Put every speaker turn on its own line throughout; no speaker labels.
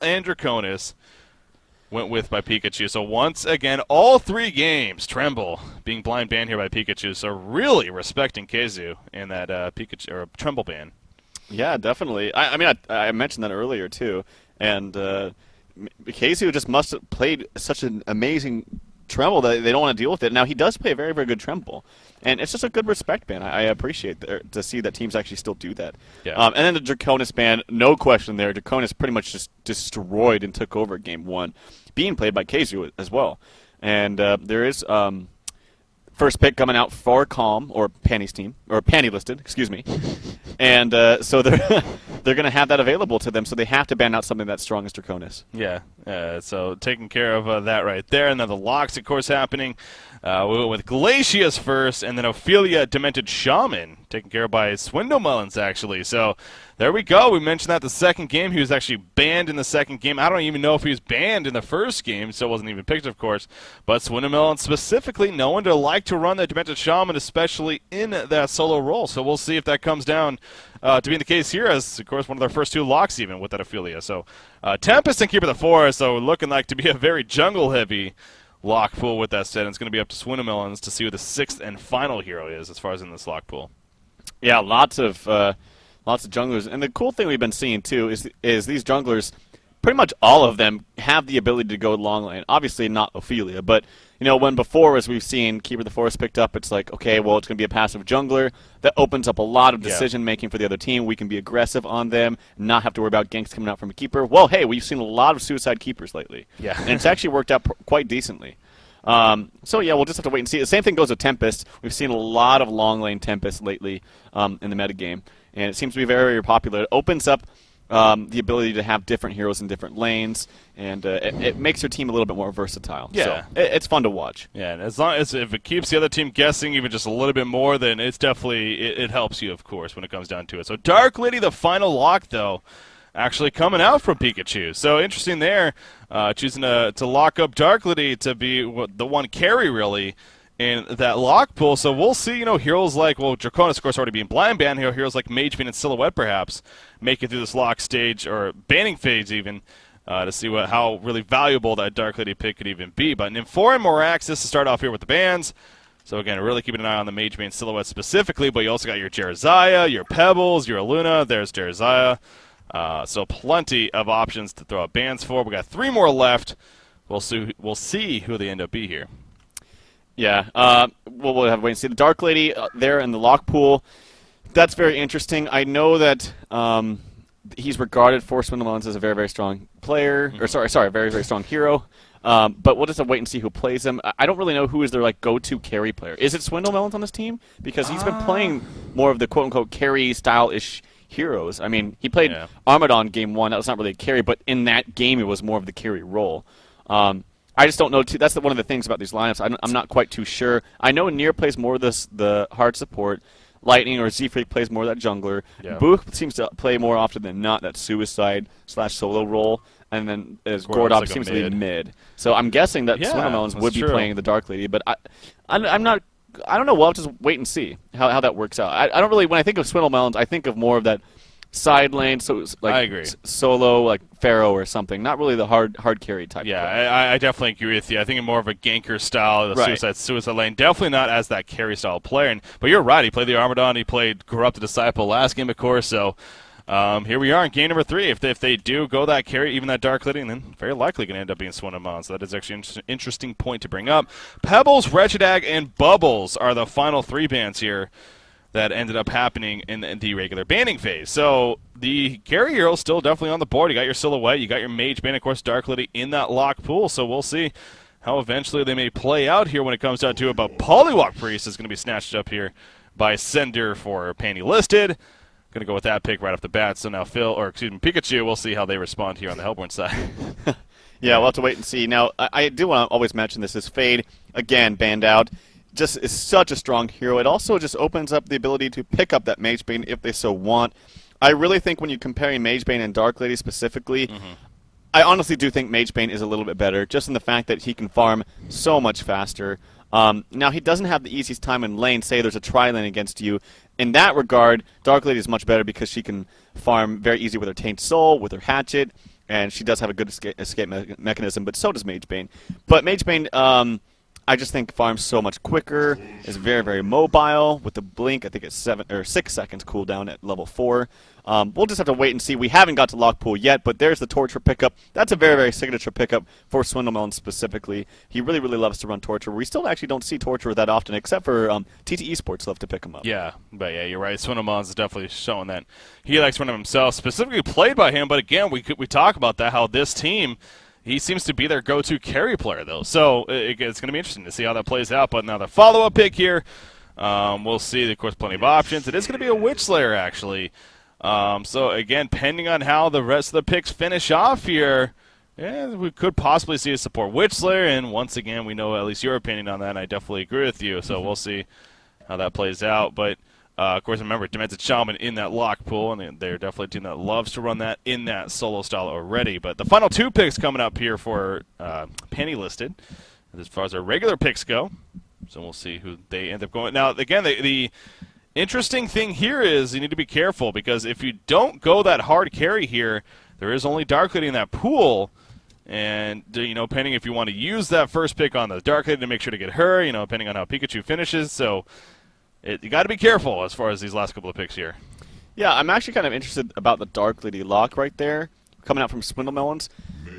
and Draconis went with by Pikachu. So once again, all 3 games, Tremble being blind banned here by Pikachu. So really respecting Keizu in that Pikachu or Tremble ban.
Yeah, definitely. I mean, I mentioned that earlier too, and Keizu just must have played such an amazing Tremble that they don't want to deal with it. Now he does play a very, very good Tremble, and it's just a good respect ban. I appreciate to see that teams actually still do that.
Yeah.
And then the Draconis ban, no question there. Draconis pretty much just destroyed and took over Game 1, being played by Keizu as well. And there is first pick coming out for Calm, or Panny's team, or Panny listed, excuse me. And so they're going to have that available to them, so they have to ban out something that's strong as Draconis.
Yeah, so taking care of that right there. And then the locks, of course, happening. We went with Glacius first, and then Ophelia Demented Shaman, taken care of by Swindlemelons, actually. So there we go. We mentioned that the second game. He was actually banned in the second game. I don't even know if he was banned in the first game, so it wasn't even picked, of course. But Swindlemelons specifically known to like to run the Demented Shaman, especially in that solo role. So we'll see if that comes down to being the case here, as, of course, one of their first 2 locks even with that Ophelia. So Tempest and Keeper of the Forest, so looking like to be a very jungle-heavy lock pool with that set. And it's going to be up to Swindlemelons to see who the 6th and final hero is as far as in this lock pool.
Yeah, lots of junglers, and the cool thing we've been seeing too is these junglers, pretty much all of them have the ability to go long lane. Obviously not Ophelia, but when before, as we've seen, Keeper of the Forest picked up, it's like, okay, well, it's going to be a passive jungler. That opens up a lot of decision making for the other team. We can be aggressive on them, not have to worry about ganks coming out from a keeper. Well, hey, we've seen a lot of suicide keepers lately, and it's actually worked out quite decently. So yeah, we'll just have to wait and see. The same thing goes with Tempest. We've seen a lot of long lane Tempest lately in the metagame, and it seems to be very, very popular. It opens up the ability to have different heroes in different lanes, and it makes your team a little bit more versatile.
Yeah.
So it's fun to watch.
Yeah, and as long as if it keeps the other team guessing even just a little bit more, then it's definitely it helps you, of course, when it comes down to it. So Dark Lady, the final lock, though, actually coming out from Pikachu. So interesting there, choosing to lock up Dark Lady to be the one carry, really, in that lock pool. So we'll see, heroes like, well, Draconis, of course, already being blind banned. Heroes like Mage Bean and Silhouette, perhaps, make it through this lock stage, or banning phase even, to see how really valuable that Dark Lady pick could even be. But Nymphoria and Moraxis to start off here with the bans. So again, really keeping an eye on the Mage Bean Silhouette specifically, but you also got your Jerizaya, your Pebbles, your Aluna. There's Jerizaya. So plenty of options to throw out bans for. We got 3 more left. We'll see who they end up be here.
Yeah, we'll have to wait and see. The Dark Lady there in the lock pool, that's very interesting. I know that he's regarded for Swindlemelons as a very, very strong player, or sorry, very, very strong hero. But we'll just have to wait and see who plays him. I don't really know who is their go-to carry player. Is it Swindlemelons on this team? Because he's been playing more of the quote-unquote carry style-ish heroes. I mean, he played Armadon Game 1. That was not really a carry, but in that game it was more of the carry role. I just don't know. That's one of the things about these lineups. I'm not quite too sure. I know Nier plays more of the hard support. Lightning or Z-Freak plays more of that jungler. Yeah. Booth seems to play more often than not that suicide/solo role. And then Gordop seems to be mid. So I'm guessing that Swindlemelons would be playing the Dark Lady. But I'm not. I don't know. We'll have to just wait and see how that works out. I don't really. When I think of Swindlemelons, I think of more of that side lane, so like
I agree.
Solo, like Pharaoh or something. Not really the hard carry type.
Yeah, I definitely agree with you. I think more of a ganker style, the suicide lane. Definitely not as that carry style player. But you're right. He played the Armadon. He played Corrupted Disciple last game, of course. So here we are in game number 3. If they do go that carry, even that Dark Lady, then very likely going to end up being Swindlemelons. So that is actually an interesting point to bring up. Pebbles, Regidag, and Bubbles are the final 3 bans here that ended up happening in the regular banning phase. So the carry hero still definitely on the board. You got your Silhouette, you got your Mage Ban, of course, Dark Lady in that lock pool. So we'll see how eventually they may play out here when it comes down to it. But Polywalk Priest is going to be snatched up here by Sender for Panty listed. Going to go with that pick right off the bat. So now Pikachu, we'll see how they respond here on the Hellborn side.
Yeah, we'll have to wait and see. Now, I do want to always mention this. Fade, again, banned out. Just is such a strong hero. It also just opens up the ability to pick up that Mage Bane if they so want. I really think when you're comparing Mage Bane and Dark Lady specifically, I honestly do think Mage Bane is a little bit better, just in the fact that he can farm so much faster. Now, he doesn't have the easiest time in lane. Say there's a tri-lane against you. In that regard, Dark Lady is much better because she can farm very easy with her Taint Soul, with her Hatchet, and she does have a good escape mechanism, but so does Magebane. But Magebane, I just think farms so much quicker, is very, very mobile. With the blink, I think it's 7 or 6 seconds cooldown at level 4. We'll just have to wait and see. We haven't got to Lockpool yet, but there's the Torture pickup. That's a very, very signature pickup for Swindlemelon specifically. He really, really loves to run Torture. We still actually don't see Torture that often, except for TT Esports love to pick him up.
Yeah, but yeah, you're right. Swindlemelon's definitely showing that he likes running himself, specifically played by him. But again, we talk about that, how this team, he seems to be their go-to carry player, though. So it's going to be interesting to see how that plays out. But now the follow-up pick here, we'll see, of course, plenty of options. It is going to be a Witch Slayer, actually. So, again, pending on how the rest of the picks finish off here, yeah, we could possibly see a support Witch Slayer. And once again, we know at least your opinion on that, and I definitely agree with you. So we'll see how that plays out. But of course, remember, Demented Shaman in that lock pool, and they're definitely a team that loves to run that in that solo style already. But the final 2 picks coming up here for Penny listed, as far as our regular picks go. So we'll see who they end up going. Now, again, the interesting thing here is you need to be careful, because if you don't go that hard carry here, there is only Dark Lady in that pool. And, depending if you want to use that first pick on the Dark Lady to make sure to get her, depending on how Pikachu finishes. So you got to be careful as far as these last couple of picks here.
Yeah, I'm actually kind of interested about the Dark Lady lock right there, coming out from Swindlemelons.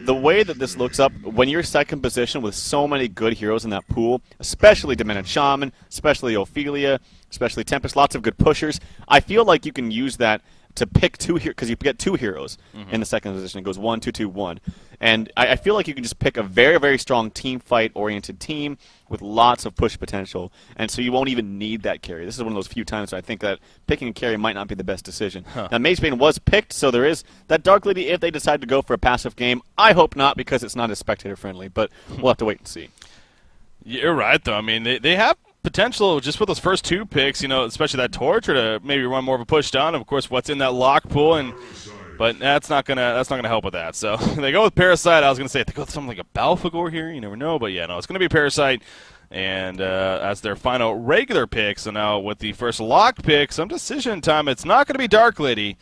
The way that this looks up, when you're second position with so many good heroes in that pool, especially Demented Shaman, especially Ophelia, especially Tempest, lots of good pushers, I feel like you can use that to pick 2 heroes, because you get 2 heroes in the second position. It goes 1, 2, 2, 1. And I feel like you can just pick a very, very strong team fight-oriented team with lots of push potential, and so you won't even need that carry. This is one of those few times where I think that picking a carry might not be the best decision. Now, Magebane was picked, so there is that Dark Lady if they decide to go for a passive game. I hope not, because it's not as spectator-friendly, but we'll have to wait and see. You're
right, though. I mean, they have potential just with those first 2 picks, especially that Torture to maybe run more of a push down. Of course, what's in that lock pool, but that's not gonna help with that. So they go with Parasite. I was gonna say if they go with something like a Balfagor here, you never know. But yeah, no, it's gonna be Parasite, and as their final regular pick. So now with the first lock pick, some decision time. It's not gonna be Dark Lady.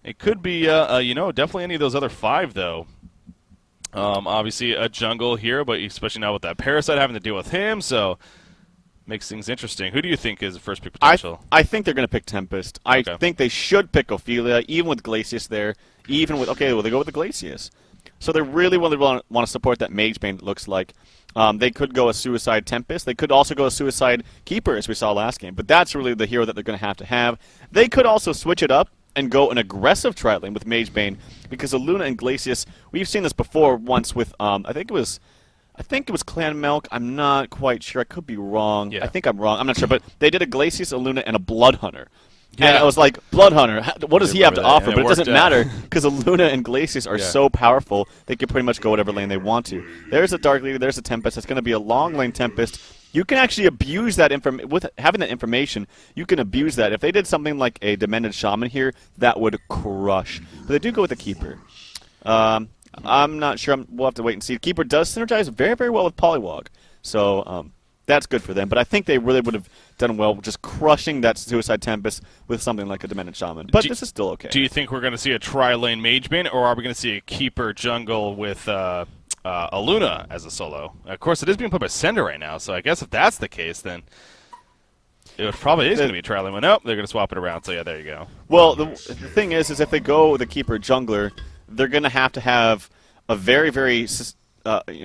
It could be definitely any of those other 5 though. Obviously a jungle here, but especially now with that Parasite having to deal with him, so makes things interesting. Who do you think is the first pick potential?
I think they're going to pick Tempest. I think they should pick Ophelia, even with Glacius there. Even with they go with the Glacius. So they really want to support that Magebane, it looks like. They could go a Suicide Tempest. They could also go a Suicide Keeper, as we saw last game. But that's really the hero that they're going to have. They could also switch it up and go an aggressive tri-lane with Magebane, because Aluna and Glacius, we've seen this before once with, I think it was Clan Milk. I'm not quite sure. I could be wrong.
Yeah.
I think I'm wrong. I'm not sure. But they did a Glacius, Aluna, and a Blood Hunter. Yeah. And I was like, Blood Hunter, what does he have to offer? But it doesn't matter, because Aluna and Glacius are so powerful, they can pretty much go whatever lane they want to. There's a Dark Lady, there's a Tempest. It's going to be a long lane Tempest. You can actually abuse that with having that information. You can abuse that. If they did something like a Demented Shaman here, that would crush. But they do go with a Keeper. I'm not sure. We'll have to wait and see. Keeper does synergize very, very well with Poliwag, so that's good for them. But I think they really would have done well just crushing that Suicide Tempest with something like a Demented Shaman. But this is still okay.
Do you think we're going to see a tri-lane Magebane, or are we going to see a Keeper jungle with Aluna as a solo? Of course, it is being played by Sender right now, so I guess if that's the case, then it probably is going to be a tri-lane one. Nope, they're going to swap it around, so yeah, there you go.
Well, the thing is if they go with a Keeper jungler, they're going to have a very, very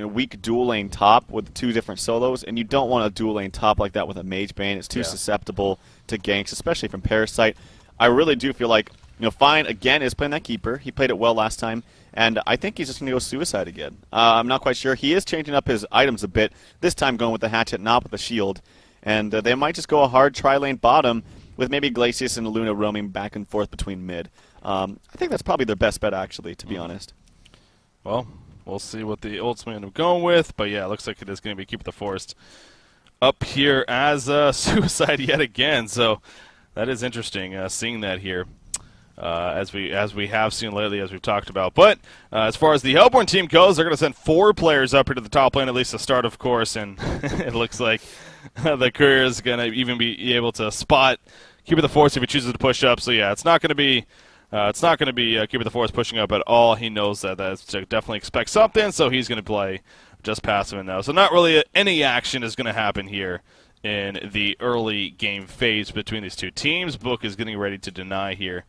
weak dual lane top with 2 different solos, and you don't want a dual lane top like that with a Magebane. It's too susceptible to ganks, especially from Parasite. I really do feel like Fine, again, is playing that Keeper. He played it well last time, and I think he's just going to go Suicide again. I'm not quite sure. He is changing up his items a bit, this time going with the Hatchet, not with the Shield, and they might just go a hard tri-lane bottom with maybe Glacius and Luna roaming back and forth between mid. I think that's probably their best bet, actually, to be honest.
Well, we'll see what the ultimate end up going with, but yeah, it looks like it is going to be Keep the Forest up here as Suicide yet again, so that is interesting seeing that here. As we have seen lately, as we've talked about. But as far as the Hellborn team goes, they're going to send 4 players up here to the top lane, at least to start, of course, and it looks like the Courier is going to even be able to spot Keep the Force if he chooses to push up. So yeah, it's not going to be It's not going to be Keeper the Forest pushing up at all. He knows that definitely expect something, so he's going to play just passive now. So not really any action is going to happen here in the early game phase between these two teams. Book is getting ready to deny here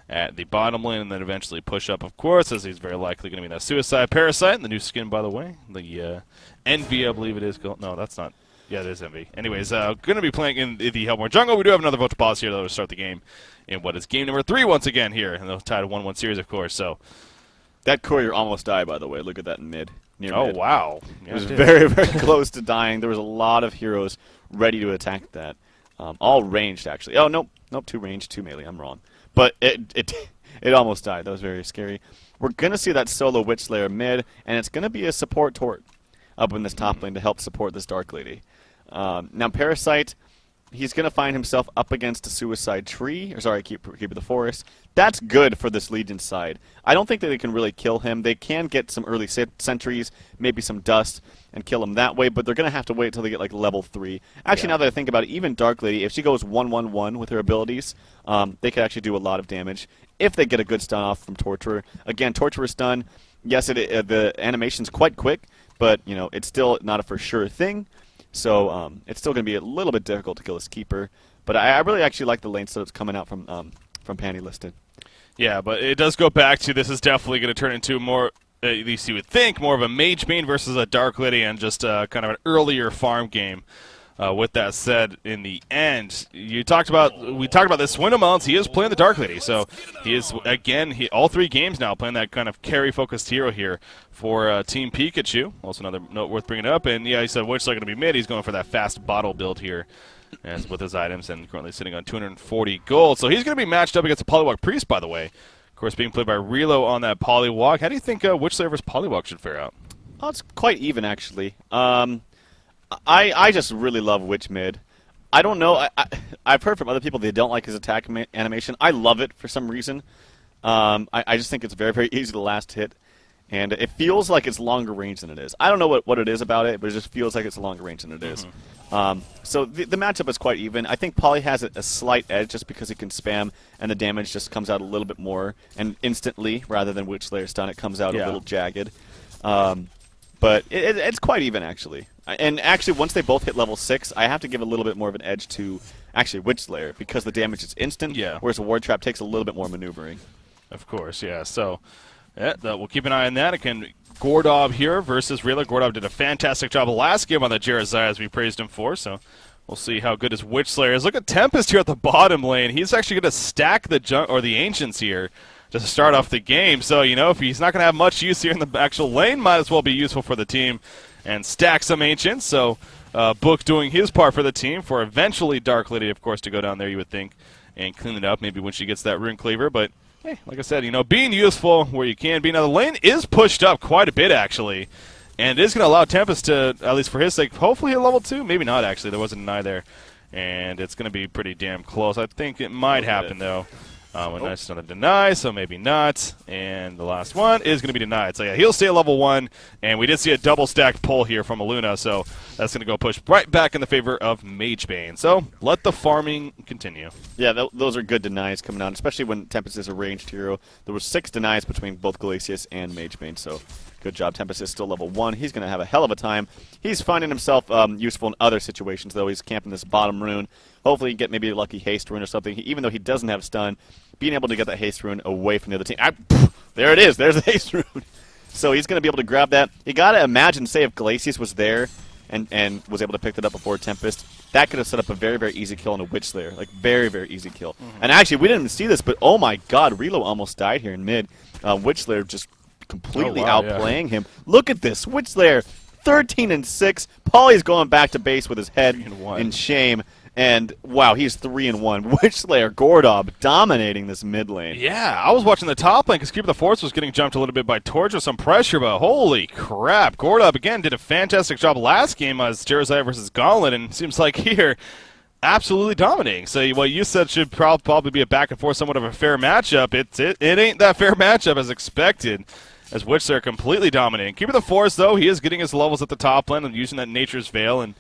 at the bottom lane and then eventually push up, of course, as he's very likely going to be that Suicide Parasite. The new skin, by the way. The Envy, I believe it is. No, that's not. Yeah, it is Envy. Anyways, going to be playing in the Hellborn Jungle. We do have another vote to pause here, though, to start the game in what is game number 3 once again here. And they'll tie to 1-1 series, of course. So
that courier almost died, by the way. Look at that in mid. Near mid.
Wow. Yeah,
it was very, very close to dying. There was a lot of heroes ready to attack that. All ranged, actually. Oh, nope. Nope, 2 ranged, 2 melee. I'm wrong. But it almost died. That was very scary. We're going to see that solo Witch Slayer mid, and it's going to be a support tort up in this top lane to help support this Dark Lady. Now, Parasite, he's going to find himself up against a Suicide Tree, or sorry, Keeper the Forest. That's good for this Legion side. I don't think that they can really kill him. They can get some early sentries, maybe some dust, and kill him that way, but they're going to have to wait until they get like level 3. Actually, now that I think about it, even Dark Lady, if she goes 1-1-1 with her abilities, they could actually do a lot of damage if they get a good stun off from Torturer. Again, Torturer stun, yes, the animation's quite quick, but you know it's still not a for sure thing. So it's still going to be a little bit difficult to kill this Keeper. But I really actually like the lane setups coming out from Panty Listed.
Yeah, but it does go back to this is definitely going to turn into more, at least you would think, more of a Mage main versus a Dark Lady and just kind of an earlier farm game. With that said, in the end, we talked about this Swindle Melons. He is playing the Dark Lady, so he is again all 3 games now playing that kind of carry-focused hero here for Team Pikachu. Also another note worth bringing up. And yeah, he said Witch Slayer going to be mid. He's going for that fast bottle build here, as with his items, and currently sitting on 240 gold. So he's going to be matched up against a Polywog Priest, by the way. Of course, being played by Relo on that Polywog. How do you think Witch Slayer versus Polywog should fare out?
Oh, it's quite even actually. I just really love Witch mid. I don't know. I've heard from other people they don't like his attack animation. I love it for some reason. I just think it's very, very easy to last hit. And it feels like it's longer range than it is. I don't know what it is about it, but it just feels like it's longer range than it is. So the matchup is quite even. I think Poly has a slight edge just because he can spam, and the damage just comes out a little bit more. And instantly, rather than Witch Slayer stun, it comes out a little jagged. But it's quite even, actually. And actually, once they both hit level 6, I have to give a little bit more of an edge to, actually, Witch Slayer, because the damage is instant, whereas a Ward Trap takes a little bit more maneuvering.
Of course, yeah. So we'll keep an eye on that. Again, Gordob here versus Reeler. Gordob did a fantastic job last game on the Jerizai, as we praised him for, so we'll see how good his Witch Slayer is. Look at Tempest here at the bottom lane. He's actually going to stack the Ancients here just to start off the game. So, you know, if he's not going to have much use here in the actual lane, might as well be useful for the team and stack some Ancients. So Book doing his part for the team for eventually Dark Lady, of course, to go down there, you would think, and clean it up maybe when she gets that Rune Cleaver. But, hey, like I said, you know, being useful where you can be. Now, the lane is pushed up quite a bit, actually, and it is going to allow Tempest to, at least for his sake, hopefully hit level 2. Maybe not, actually. There wasn't an eye there, and it's going to be pretty damn close. I think it might happen, though. Nice another deny, so maybe not. And the last one is going to be denied. So, yeah, he'll stay at level 1. And we did see a double-stacked pull here from Aluna, so that's going to go push right back in the favor of Magebane. So, let the farming continue.
Yeah, those are good denies coming out, especially when Tempest is a ranged hero. There were 6 denies between both Glacius and Magebane, so good job. Tempest is still level 1. He's going to have a hell of a time. He's finding himself useful in other situations, though. He's camping this bottom rune. Hopefully, he get maybe a lucky haste rune or something. Even though he doesn't have stun, being able to get that haste rune away from the other team. There it is. There's the haste rune. So he's going to be able to grab that. You got to imagine, say, if Glacius was there and was able to pick that up before Tempest, that could have set up a very, very easy kill on a Witch Slayer. Like, very, very easy kill. And actually, we didn't even see this, but oh my god, Relo almost died here in mid. Witch Slayer just completely outplaying him. Look at this. Witch Slayer, 13-6. Pauly's going back to base with his head in shame. And, wow, he's 3-1. Witch Slayer, Gordob, dominating this mid lane.
Yeah, I was watching the top lane because Keeper the Force was getting jumped a little bit by Torch with some pressure, but holy crap. Gordob, again, did a fantastic job last game as Jerizai versus Gauntlet, and it seems like here, absolutely dominating. So what you said should probably be a back and forth, somewhat of a fair matchup. It ain't that fair matchup as expected, as Witch Slayer completely dominating. Keeper the Force, though, he is getting his levels at the top lane and using that Nature's Veil, and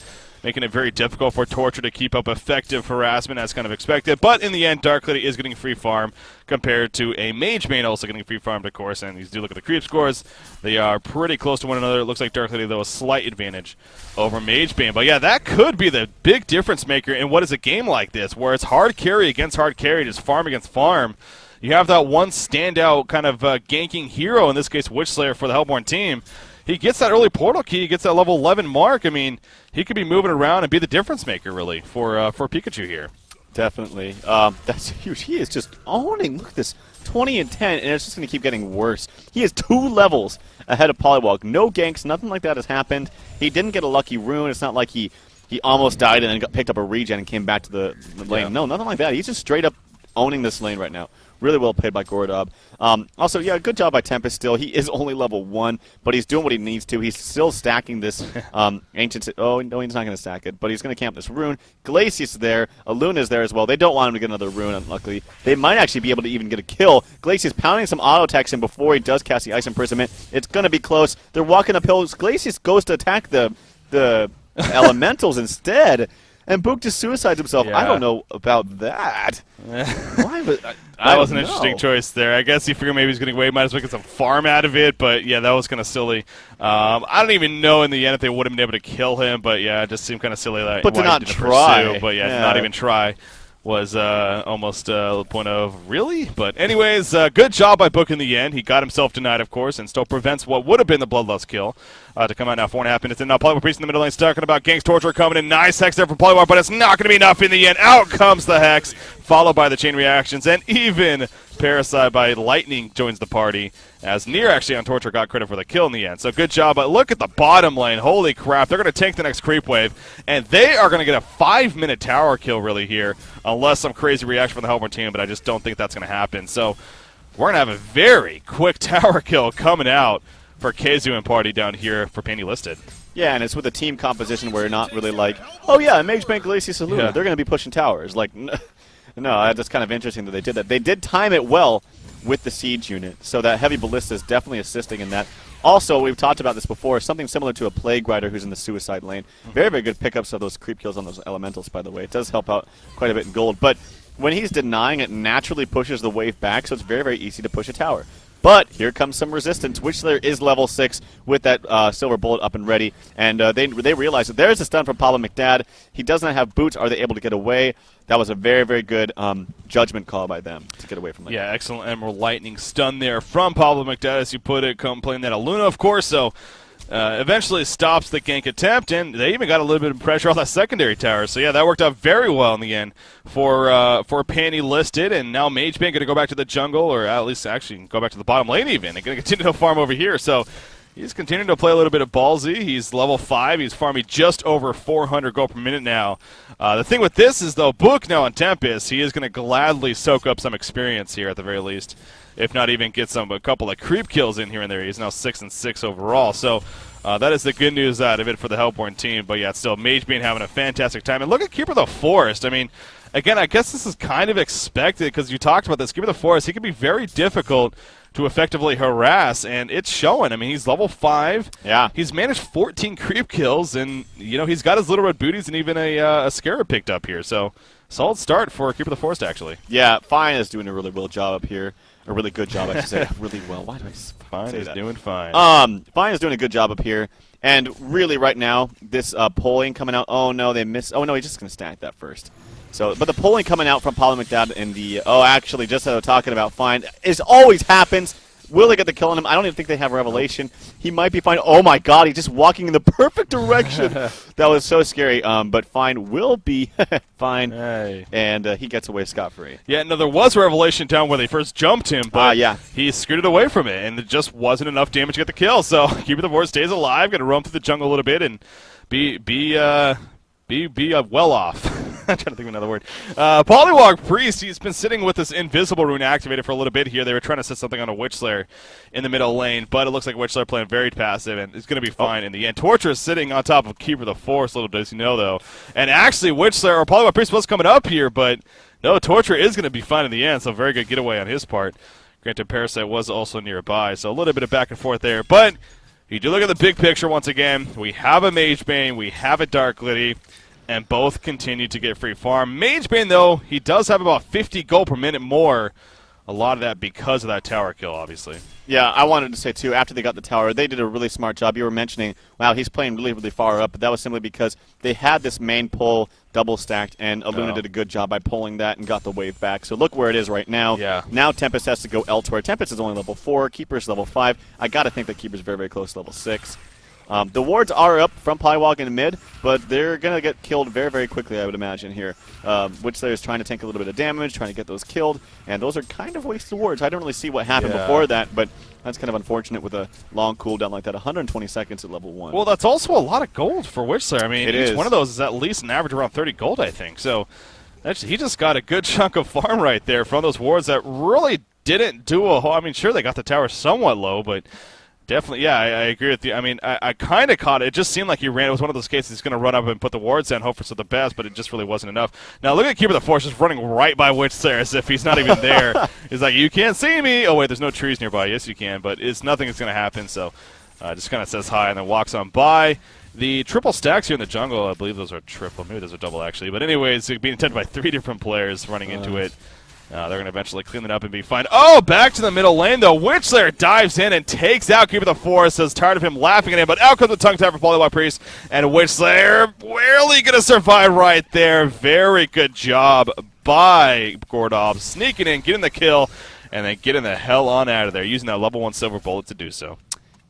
making it very difficult for Torture to keep up effective harassment as kind of expected. But in the end, Dark Lady is getting free farm compared to a Mage Main also getting free farmed, of course. And you do look at the creep scores, they are pretty close to one another. It looks like Dark Lady, though, a slight advantage over Mage Bane. But yeah, that could be the big difference maker in what is a game like this, where it's hard carry against hard carry, just farm against farm. You have that one standout kind of ganking hero, in this case Witchslayer for the Hellborn team. He gets that early portal key, he gets that level 11 mark. I mean, he could be moving around and be the difference maker, really, for Pikachu here.
Definitely. That's huge. He is just owning. Look at this. 20 and 10, and it's just going to keep getting worse. He is 2 levels ahead of Poliwag. No ganks, nothing like that has happened. He didn't get a lucky rune. It's not like he almost died and then picked up a regen and came back to the lane.
Yeah.
No, nothing like that. He's just straight up owning this lane right now. Really well played by Gorodob. Also, yeah, good job by Tempest still. He is only level 1, but he's doing what he needs to. He's still stacking this ancient... Oh, no, he's not going to stack it, but he's going to camp this rune. Glacius is there. Aluna is there as well. They don't want him to get another rune, unluckily. They might actually be able to even get a kill. Glacius pounding some auto attacks in before he does cast the Ice Imprisonment. It's going to be close. They're walking uphill. Glacius goes to attack the elementals instead. And Book just suicides himself.
Yeah.
I don't know about that. Why was
That was an interesting choice there. I guess he figured maybe he's going to wait, might as well get some farm out of it, but yeah, that was kind of silly. I don't even know in the end if they would have been able to kill him, but yeah, it just seemed kind of silly that
But to
why he
not
didn't
try.
pursue, but yeah,
Yeah.
to not even try was almost the point of, really? But anyways, good job by Book in the end. He got himself denied, of course, and still prevents what would have been the Bloodlust kill to come out now. 4.5 minutes in. Now Polywar Priest in the middle lane, talking about Gang's Torture coming in. Nice Hex there from Polywar, but it's not going to be enough in the end. Out comes the Hex, followed by the chain reactions, and even Parasite by Lightning joins the party, as Nier actually on Torture got credit for the kill in the end. So good job, but look at the bottom lane. Holy crap, they're going to tank the next creep wave, and they are going to get a 5-minute tower kill really here, unless some crazy reaction from the Hellborn team, but I just don't think that's going to happen. So we're going to have a very quick tower kill coming out for Keizu and party down here for Panty listed.
Yeah, and it's with a team composition where you're not really like, oh yeah, Mage Bank Glacius Luna.
Yeah.
They're going to be pushing towers. Like, no, that's kind of interesting that they did that. They did time it well with the siege unit, so that heavy ballista is definitely assisting in that. Also, we've talked about this before, something similar to a Plague Rider who's in the suicide lane. Very, very good pickups of those creep kills on those elementals, by the way. It does help out quite a bit in gold, but when he's denying, it naturally pushes the wave back, so it's very, very easy to push a tower. But here comes some resistance. Witchslayer is level 6 with that silver bullet up and ready. And they realize that there's a stun from Pablo McDad. He does not have boots. Are they able to get away? That was a very, very good judgment call by them to get away from that.
Yeah, excellent Emerald Lightning stun there from Pablo McDad, as you put it, playing that Aluna, of course. So eventually stops the gank attempt, and they even got a little bit of pressure on that secondary tower. So yeah, that worked out very well in the end for Panty listed, and now Mage Bane going to go back to the jungle, or at least actually go back to the bottom lane even. They're going to continue to farm over here. So he's continuing to play a little bit of ballsy. He's level 5. He's farming just over 400 gold per minute now. The thing with this is, though, Book now on Tempest, he is going to gladly soak up some experience here at the very least, if not even get a couple of creep kills in here and there. He's now 6 and 6 overall. So that is the good news out of it for the Hellborn team. But yeah, still, Mage Bane having a fantastic time. And look at Keeper of the Forest. I mean, again, I guess this is kind of expected because you talked about this. Keeper of the Forest, he can be very difficult to effectively harass, and it's showing. I mean, he's level 5.
Yeah.
He's managed 14 creep kills, and, you know, he's got his little red booties and even a Scarab picked up here. So, solid start for Keeper of the Forest, actually.
Yeah, Fine is doing a really well job up here. A really good job, I should say. Really well. Why do I
Fine
say
is
that?
doing fine.
Fine is doing a good job up here. And really, right now, this polling coming out. Oh, no, they missed. Oh, no, he's just going to stack that first. So, but the polling coming out from Paulo McDowd in the, actually, just as I was talking about Fine, it always happens. Will they get the kill on him? I don't even think they have Revelation. He might be fine. Oh, my God, he's just walking in the perfect direction. That was so scary. But Fine will be fine.
Hey.
And he gets away scot-free.
Yeah, no, there was Revelation down where they first jumped him, but
yeah.
he scooted away from it, and it just wasn't enough damage to get the kill. So, Keeper of the Forest stays alive, going to roam through the jungle a little bit and be well off. I'm trying to think of another word. Polywog Priest, he's been sitting with this invisible rune activated for a little bit here. They were trying to set something on a Witchslayer in the middle lane, but it looks like Witchslayer playing very passive, and it's going to be fine in the end. Torture is sitting on top of Keeper of the Forest, little does he know, though. And actually, Witchslayer or Polywog Priest was coming up here, but no, Torture is going to be fine in the end, so very good getaway on his part. Granted, Parasite was also nearby, so a little bit of back and forth there, but you do look at the big picture once again. We have a Mage Bane, we have a Dark Liddy, and both continue to get free farm. Mage Bane, though, he does have about 50 gold per minute more. A lot of that because of that tower kill, obviously.
Yeah, I wanted to say, too, after they got the tower, they did a really smart job. You were mentioning, wow, he's playing really, really far up, but that was simply because they had this main pull double stacked, and Aluna did a good job by pulling that and got the wave back. So look where it is right now.
Yeah.
Now Tempest has to go elsewhere. Tempest is only level 4. Keeper's level 5. I got to think that Keeper's very, very close to level 6. The wards are up from Polywog in the mid, but they're going to get killed very, very quickly, I would imagine, here. Witchslayer is trying to tank a little bit of damage, trying to get those killed, and those are kind of wasted wards. I don't really see what happened before that, but that's kind of unfortunate with a long cooldown like that. 120 seconds at level 1.
Well, that's also a lot of gold for Witchslayer. I mean,
each
one of those is at least an average around 30 gold, I think. So he just got a good chunk of farm right there from those wards that really didn't do a whole... I mean, sure, they got the tower somewhat low, but... Definitely, yeah, I agree with you. I mean, I kind of caught it. It just seemed like he ran. It was one of those cases he's going to run up and put the wards down, hope for the best, but it just really wasn't enough. Now, look at Keeper the Force just running right by Witchslayer as if he's not even there. He's like, you can't see me. Oh, wait, there's no trees nearby. Yes, you can, but it's nothing that's going to happen, so just kind of says hi and then walks on by. The triple stacks here in the jungle, I believe those are triple. Maybe those are double, actually. But anyways, being attended by 3 different players running into it. They're going to eventually clean it up and be fine. Oh, back to the middle lane, though. Witchslayer dives in and takes out Keeper the Forest. Says tired of him laughing at him, but out comes the tongue tie for Polywog Priest. And Witchslayer barely going to survive right there. Very good job by Gordov. Sneaking in, getting the kill, and then getting the hell on out of there, using that level 1 silver bullet to do so.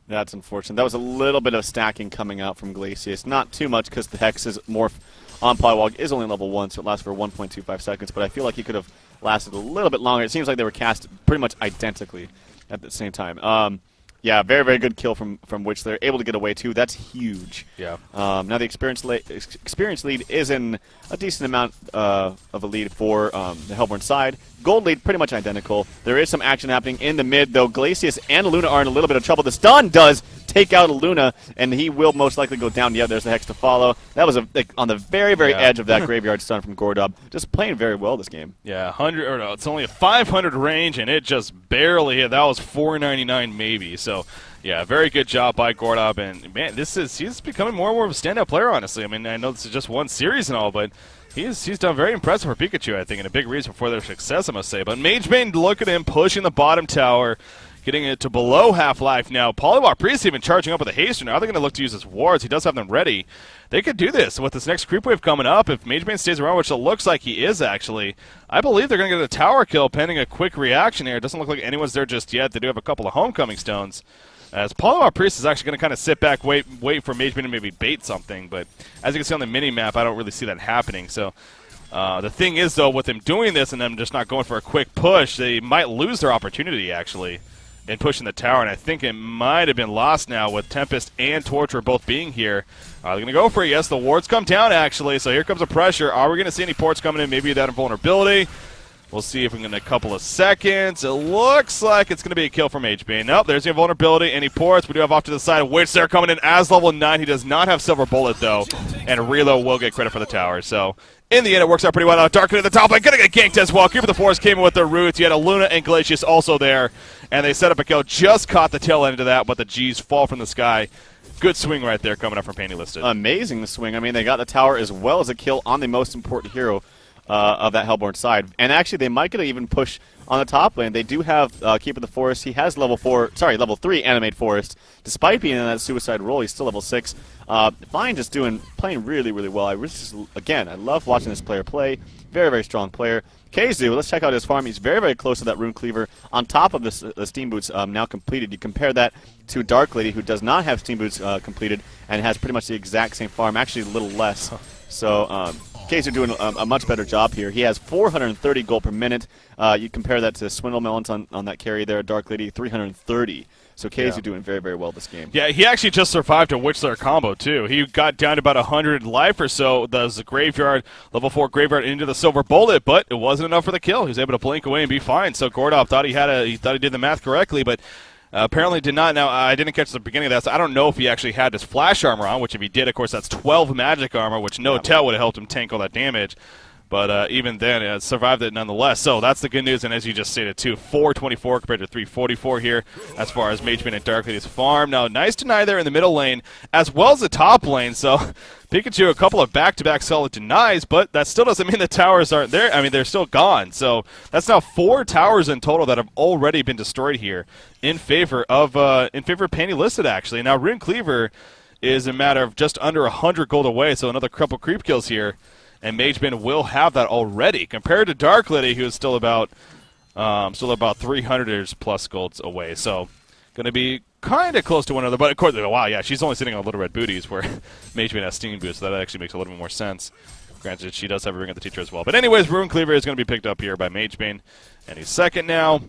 That's unfortunate. That was a little bit of stacking coming out from Glacius. Not too much because the Hex's morph on Polywog is only level 1, so it lasts for 1.25 seconds, but I feel like he could have lasted a little bit longer. It seems like they were cast pretty much identically at the same time. Yeah, very, very good kill from Witchslayer. Able to get away, too. That's huge.
Yeah.
Now the experience lead is in a decent amount of a lead for the Hellborn side. Gold lead, pretty much identical. There is some action happening in the mid, though. Glacius and Luna are in a little bit of trouble. The stun does take out Luna, and he will most likely go down. Yeah, there's the Hex to follow. That was on the very, very edge of that graveyard stun from Gordob. Just playing very well this game.
Yeah, it's only a 500 range, and it just barely hit. That was 499 maybe. So, yeah, very good job by Gordob. And, man, he's becoming more and more of a standout player, honestly. I mean, I know this is just one series and all, but he's done very impressive for Pikachu, I think, and a big reason for their success, I must say. But Mage Bane, look at him pushing the bottom tower, getting it to below half-life now. Polywog Priest even charging up with a haster. Now they're going to look to use his wards. He does have them ready. They could do this with this next creep wave coming up. If Mage Bane stays around, which it looks like he is, actually, I believe they're going to get a tower kill pending a quick reaction here. It doesn't look like anyone's there just yet. They do have a couple of homecoming stones. As Polywog Priest is actually going to kind of sit back, wait for Mage Bane to maybe bait something. But as you can see on the mini-map, I don't really see that happening. So the thing is, though, with them doing this and them just not going for a quick push, they might lose their opportunity, actually, in pushing the tower, and I think it might have been lost now with Tempest and Torture both being here. They're going to go for it. Yes, the wards come down, actually, so here comes the pressure. Are we going to see any ports coming in? Maybe that invulnerability. We'll see if we can in a couple of seconds. It looks like it's going to be a kill from Mage Bane. Nope, there's the invulnerability. Any ports? We do have off to the side of Witchslayer coming in as level 9. He does not have Silver Bullet, though, and Relo will get credit for the tower. So, in the end, it works out pretty well. Darkin at the top lane, going to get ganked as well. Keeper the Forest came in with their roots. You had a Luna and Glacius also there, and they set up a kill. Just caught the tail end of that, but the G's fall from the sky. Good swing right there coming up from Panty Listed.
Amazing the swing. I mean, they got the tower as well as a kill on the most important hero of that Hellborn side. And actually, they might get an even push on the top lane. They do have Keeper the Forest. He has level 3 Animate Forest. Despite being in that suicide role, he's still level 6. Fine, just playing really, really well. I love watching this player play. Very, very strong player. Keizu, let's check out his farm. He's very, very close to that Rune Cleaver. On top of this, the Steam Boots now completed. You compare that to Dark Lady, who does not have Steam Boots completed and has pretty much the exact same farm, actually a little less. So Keizu doing a much better job here. He has 430 gold per minute. You compare that to Swindle Melons on that carry there, Dark Lady, 330. So Keizu doing very, very well this game.
Yeah, he actually just survived a Witchslayer combo, too. He got down to about 100 life or so. That was the Graveyard, level 4 Graveyard into the Silver Bullet, but it wasn't enough for the kill. He was able to blink away and be fine. So Gordov thought he did the math correctly, but apparently did not. Now, I didn't catch the beginning of that, so I don't know if he actually had his flash armor on, which if he did, of course, that's 12 magic armor, which no tell would have helped him tank all that damage. But even then, it survived it nonetheless. So that's the good news. And as you just stated, too, 424 compared to 344 here as far as Mageman and Dark Lady's farm. Now, nice deny there in the middle lane as well as the top lane. So Pikachu, a couple of back-to-back solid denies, but that still doesn't mean the towers aren't there. I mean, they're still gone. So that's now 4 towers in total that have already been destroyed here in favor of Panty Listed, actually. Now, Rune Cleaver is a matter of just under 100 gold away, so another couple creep kills here. And Mageman will have that already, compared to Dark Lady, who is still about 300 plus golds away. So, going to be kind of close to one another. But of course, wow, yeah, she's only sitting on Little Red Booties, where Mageman has Steam Boots, so that actually makes a little bit more sense. Granted, she does have a ring at the teacher as well. But anyways, Rune Cleaver is going to be picked up here by Mageman, and he's second now.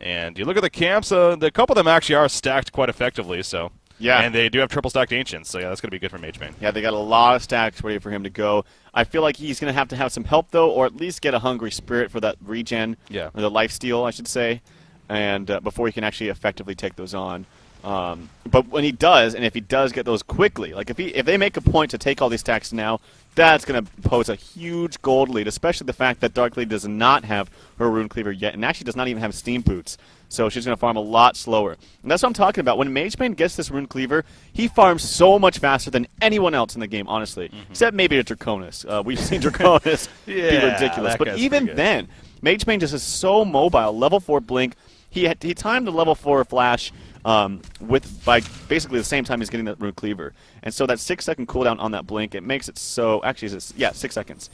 And you look at the camps, the couple of them actually are stacked quite effectively, so.
Yeah.
And they do have triple stacked Ancients, so yeah, that's going to be good for Mageman.
Yeah, they got a lot of stacks ready for him to go. I feel like he's going to have some help, though, or at least get a Hungry Spirit for that regen,
yeah,
or the lifesteal, I should say, and before he can actually effectively take those on. But when he does, and if he does get those quickly, like if they make a point to take all these stacks now, that's going to pose a huge gold lead, especially the fact that Dark Lady does not have her Rune Cleaver yet, and actually does not even have Steam Boots. So she's going to farm a lot slower. And that's what I'm talking about. When Mageman gets this Rune Cleaver, he farms so much faster than anyone else in the game, honestly. Except maybe a Draconis. We've seen Draconis be ridiculous. But even then, Mageman just is so mobile. Level 4 Blink. He timed the level 4 Flash by basically the same time he's getting that Rune Cleaver. And so that 6-second cooldown on that Blink, it makes it so... Actually, 6 seconds.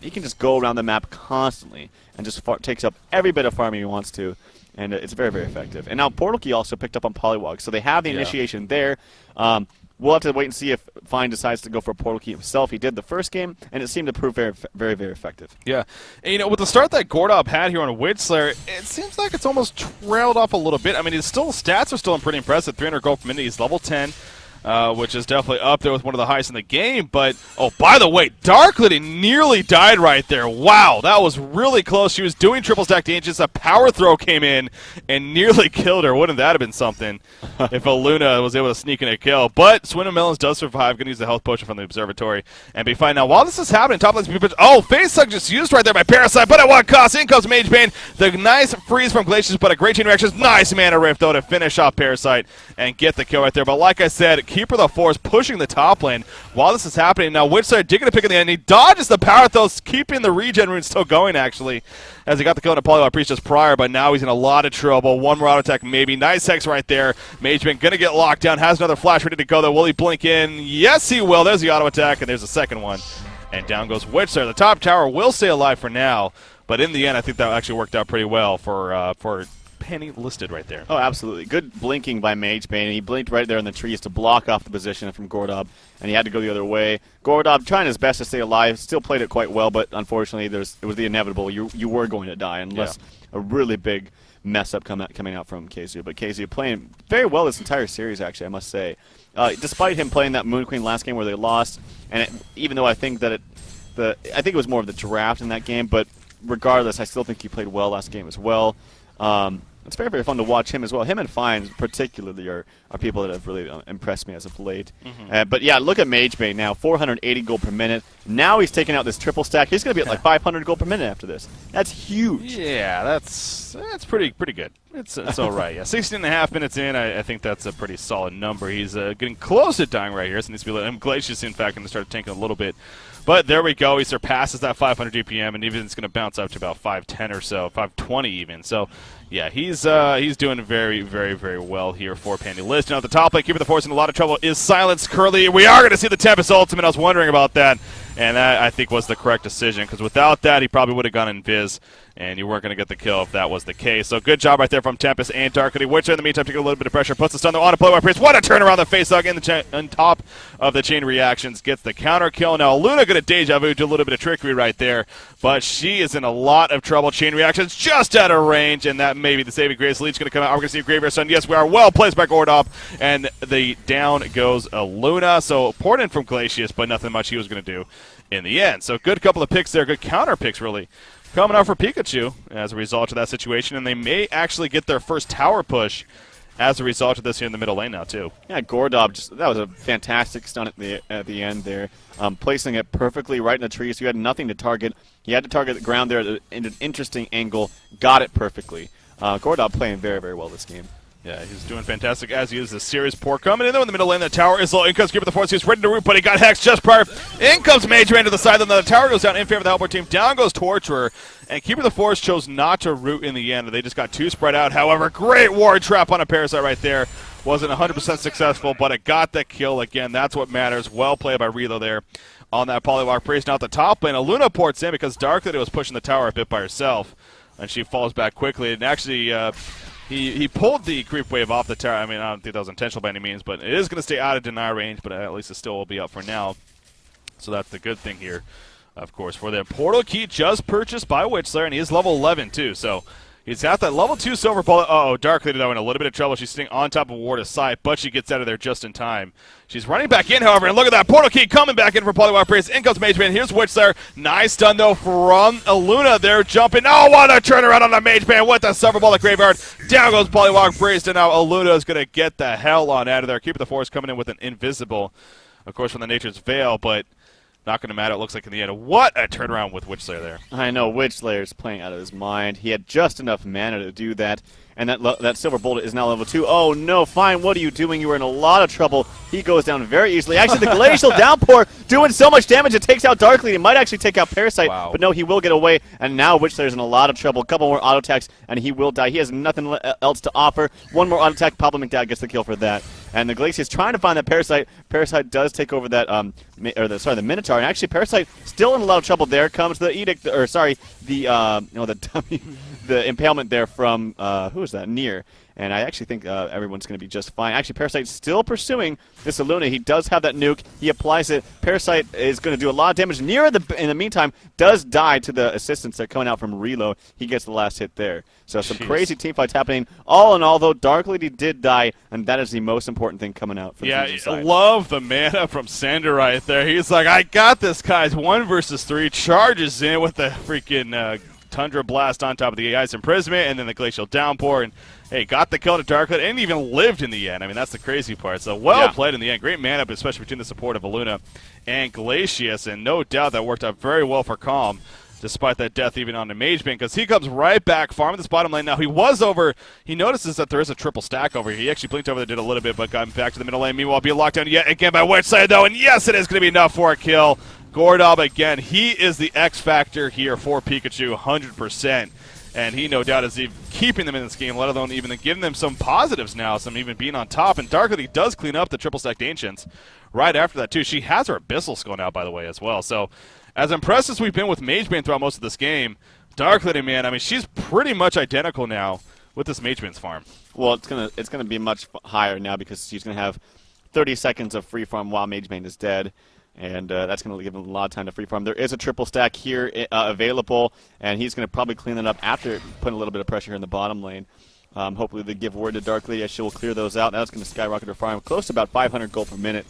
He can just go around the map constantly and just takes up every bit of farming he wants to. And it's very, very effective. And now Portal Key also picked up on Polywog, so they have the initiation there. We'll have to wait and see if Fine decides to go for a Portal Key himself. He did the first game, and it seemed to prove very, very, very effective.
Yeah. And, with the start that Gordop had here on Witch Slayer, it seems like it's almost trailed off a little bit. I mean, his stats are still pretty impressive. 300 gold per minute. He's level 10. Which is definitely up there with one of the highest in the game. But, oh, by the way, Dark Lady nearly died right there. Wow, that was really close. She was doing triple stacked Ancients. A power throw came in and nearly killed her. Wouldn't that have been something if Aluna was able to sneak in a kill? But Swindle Melons does survive. Going to use the health potion from the observatory and be fine. Now, while this is happening, top lane's being Face Hug just used right there by Parasite, but at what cost? In comes Mageman. The nice freeze from Glacius, but a great chain reaction. Nice Mana Rift, though, to finish off Parasite and get the kill right there. But like I said, Keeper of the Forest pushing the top lane while this is happening. Now, Witchside did get a pick in the end. He dodges the power throws, keeping the regen rune still going, actually, as he got the kill on Polywog Priest just prior, but now he's in a lot of trouble. One more auto attack, maybe. Nice Hex right there. Mageman going to get locked down. Has another flash ready to go, though. Will he blink in? Yes, he will. There's the auto attack, and there's the second one. And down goes Witchside. The top tower will stay alive for now, but in the end, I think that actually worked out pretty well for Penny Listed right there.
Oh, absolutely. Good blinking by Mageman. He blinked right there in the trees to block off the position from Gordob, and he had to go the other way. Gordob, trying his best to stay alive, still played it quite well, but unfortunately, it was the inevitable. You were going to die unless a really big mess up coming out from KZU. But KZU playing very well this entire series, actually, I must say. Despite him playing that Moon Queen last game where they lost, and even though I think that I think it was more of the draft in that game, but regardless, I still think he played well last game as well. It's very, very fun to watch him as well. Him and Fine, particularly, are people that have really impressed me as of late. But yeah, look at Mageman now, 480 gold per minute. Now he's taking out this triple stack. He's going to be at like 500 gold per minute after this. That's huge.
Yeah, that's pretty good. It's all right. Yeah, 16.5 minutes in, I think that's a pretty solid number. He's getting close to dying right here. So needs to be Glacius, in fact, going to start tanking a little bit. But there we go. He surpasses that 500 GPM, and even it's going to bounce up to about 510 or so, 520 even. So, yeah, he's doing very, very, very well here for Panty List. Now at the top lane, keeping the force in a lot of trouble is Silence Curly. We are going to see the Tempest Ultimate. I was wondering about that, and that I think was the correct decision, because without that, he probably would have gone Invis, and you weren't going to get the kill if that was the case. So good job right there from Tempest and Dark Lady, which in the meantime taking a little bit of pressure, puts the stun on to Polywog Priest. What a turnaround! The face hug on top of the chain reactions gets the counter kill. Now Luna going to deja vu, do a little bit of trickery right there, but she is in a lot of trouble. Chain reactions just out of range, and that may be the saving grace. Leech going to come out. We're going to see a Graveyard Stun. Yes, we are well placed by Gordop, and the down goes Luna. So important from Glacius, but nothing much he was going to do in the end. So good couple of picks there, good counter picks really coming out for Pikachu as a result of that situation, and they may actually get their first tower push as a result of this here in the middle lane now, too.
Yeah, Gordob, that was a fantastic stun at the end there, placing it perfectly right in the tree, so you had nothing to target. He had to target the ground there at an interesting angle, got it perfectly. Gordob playing very, very well this game.
Yeah, he's doing fantastic as he is. The serious port coming in, though, in the middle lane. The tower is low. In comes Keeper the Force. He's ready to root, but he got hexed just prior. In comes Mage Man to the side. Then the tower goes down in favor of the Helper team. Down goes Torturer. And Keeper the Force chose not to root in the end. They just got too spread out. However, great ward trap on a Parasite right there. Wasn't 100% successful, but it got the kill again. That's what matters. Well played by Relo there on that Polywalk Priest. Now at the top lane, Aluna ports in because Dark Lady was pushing the tower a bit by herself. And she falls back quickly. And actually, He pulled the creep wave off the tower. I mean, I don't think that was intentional by any means, but it is going to stay out of deny range, but at least it still will be up for now. So that's the good thing here, of course, for them. Portal Key just purchased by Witchslayer, and he is level 11, too. So he's got that level 2 silver bullet. Uh-oh, Dark Lady, though, in a little bit of trouble. She's sitting on top of Ward of Sight, but she gets out of there just in time. She's running back in, however, and look at that. Portal Key coming back in for Polywalk Priest. In comes Mage Man. Here's Witchslayer. Nice stun, though, from Aluna there, jumping. Oh, what a turnaround on the Mage Man with the silver bullet graveyard. Down goes Polywalk Priest, and now Aluna is going to get the hell on out of there. Keeper the Force coming in with an invisible, of course, from the Nature's Veil, but not going to matter, it looks like, in the end. What a turnaround with Witchslayer there.
I know, Witchslayer's playing out of his mind. He had just enough mana to do that, and that silver bullet is now level 2. Oh, no, fine, what are you doing? You are in a lot of trouble. He goes down very easily. Actually, the Glacial Downpour doing so much damage, it takes out Darkly. It might actually take out Parasite,
wow. But
no, he will get away, and now Witchslayer's in a lot of trouble. A couple more auto attacks, and he will die. He has nothing else to offer. One more auto attack, Pablo McDowd gets the kill for that. And the Glacier is trying to find that Parasite. Parasite does take over that, the Minotaur. And actually, Parasite still in a lot of trouble. There comes the edict, or sorry, the the impalement there from who is that? Nier. And I actually think everyone's going to be just fine. Actually, Parasite's still pursuing this Aluna. He does have that nuke. He applies it. Parasite is going to do a lot of damage. Nier, in the meantime, does die to the assistants that are coming out from Relo. He gets the last hit there. So some crazy team fights happening. All in all, though, Dark Lady did die, and that is the most important thing coming out. For the
I love the mana from Sander right there. He's like, I got this, guys. 1 versus 3. Charges in with the freaking Tundra Blast on top of the Ice Imprisonment, and then the Glacial Downpour, and hey, got the kill to Dark Lady, and even lived in the end. I mean, that's the crazy part. So well played in the end. Great mana, especially between the support of Aluna and Glacius, and no doubt that worked out very well for Calm, despite that death even on the Mage Man, because he comes right back, farming this bottom lane. Now, he notices that there is a triple stack over here. He actually blinked over there, did a little bit, but got back to the middle lane. Meanwhile, being locked down yet again by Witchslayer, though, and yes, it is going to be enough for a kill. Gordob again, he is the X factor here for Pikachu, 100%. And he, no doubt, is even keeping them in this game, let alone even giving them some positives now, some even being on top. And Dark Lady does clean up the triple-stacked Ancients right after that, too. She has her Abyssal Skull now, by the way, as well. So as impressed as we've been with Mage Man throughout most of this game, Dark Lady, man, I mean, she's pretty much identical now with this Mage Man's farm.
Well, it's gonna be much higher now because she's going to have 30 seconds of free farm while Mage Man is dead. And that's going to give him a lot of time to free farm. There is a triple stack here available, and he's going to probably clean it up after putting a little bit of pressure in the bottom lane. Hopefully they give word to Dark Lady as she will clear those out. That's going to skyrocket her farm close to about 500 gold per minute.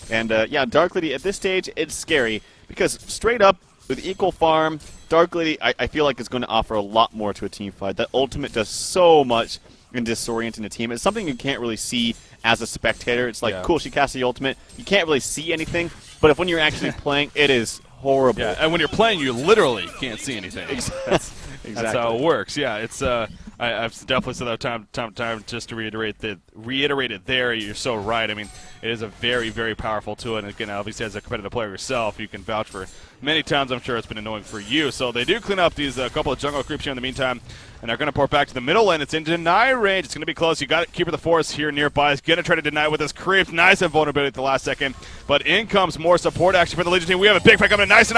And yeah, Dark Lady at this stage, it's scary because straight up with equal farm, Dark Lady I feel like is going to offer a lot more to a team fight. That ultimate does so much in disorienting a team. It's something you can't really see as a spectator. It's like, cool, she casts the ultimate. You can't really see anything. But when you're actually playing, it is horrible.
Yeah, and when you're playing, you literally can't see anything.
Exactly.
That's how it works. Yeah, it's I've definitely said that time just to reiterate it there. You're so right. I mean, it is a very, very powerful tool, and again, obviously as a competitive player yourself, you can vouch for many times. I'm sure it's been annoying for you. So they do clean up these couple of jungle creeps here in the meantime, and they're going to port back to the middle lane. It's in deny range. It's going to be close. You got it. Keeper the Forest here nearby. He's going to try to deny with his creep. Nice and vulnerability at the last second, but in comes more support action for the Legion team. We have a big fight coming in. Nice and